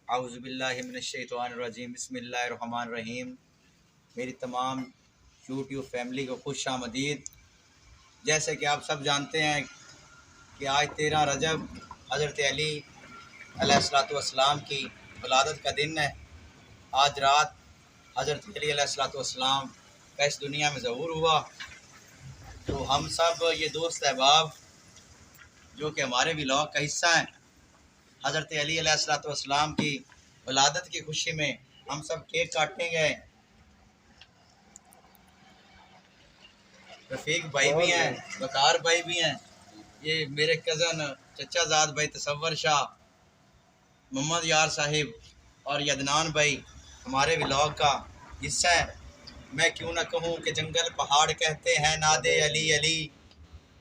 आउज़ुबिल्लाहि मिनश्शैतानिर्रजीम बिस्मिल्लाहिर्रहमानिर्रहीम। मेरी तमाम यूट्यूब फैमिली को खुश आमदीद। जैसे कि आप सब जानते हैं कि आज 13 रजब हज़रत अली अलैहिस्सलाम की वलादत का दिन है। आज रात हज़रत अली अलैहिस्सलाम का इस दुनिया में ज़हूर हुआ। तो हम सब ये दोस्त अहबाब जो कि हमारे व्लॉग का हिस्सा हैं, हज़रत अली अलैहिस्सलाम की वलादत की खुशी में हम सब केक काटेंगे। रफ़ीक भाई भी हैं, वकार भाई भी हैं, ये मेरे कज़न चचाजाद भाई तसव्वुर शाह, मोहम्मद यार साहिब और यदनान भाई हमारे व्लॉग का हिस्सा है। मैं क्यों ना कहूँ कि जंगल पहाड़ कहते हैं नादे अली अली,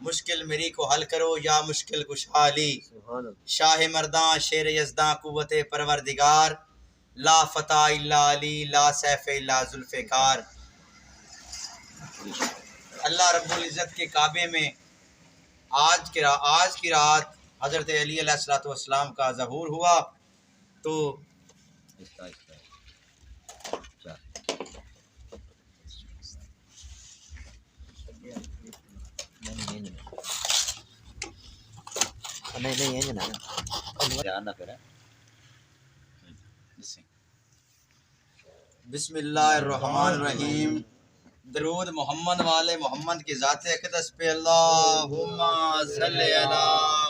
मुश्किल मेरी को हल करो या मुश्किल कुशा अली। शाह मर्दां शेर यज़दां कुव्वते परवरदिगार, ला फता इल्ला अली ला सैफ इल्ला जुल्फ़िकार। अल्लाह रब्बुल इज़्ज़त के काबे में आज की रात हज़रत अली अलैहिस्सलाम का ज़हूर हुआ। तो बिस्मिल्लाहिर्रहमानिर्रहीम। दरूद मोहम्मद वाले मोहम्मद की ज़ात अक़दस पे अल्लाहुम्मा सल्लि अला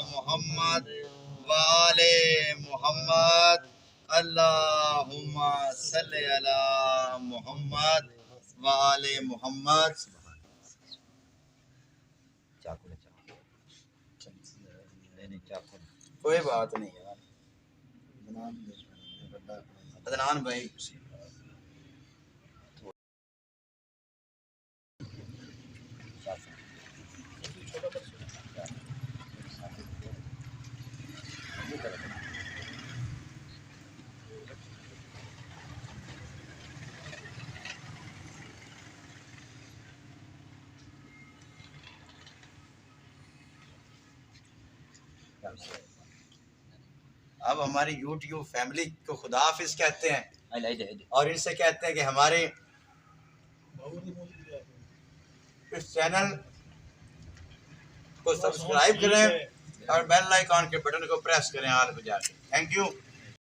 मोहम्मद व आले मोहम्मद, अल्लाहुम्मा सल्लि अला मोहम्मद व आले मोहम्मद। कोई बात नहीं यार, अदनान भाई अब हमारी यूट्यूब फैमिली को खुदा हाफिज कहते हैं और इनसे कहते हैं कि हमारे इस चैनल को सब्सक्राइब करें और बेल आइकॉन के बटन को प्रेस करें ऑल पे जाके। Thank you.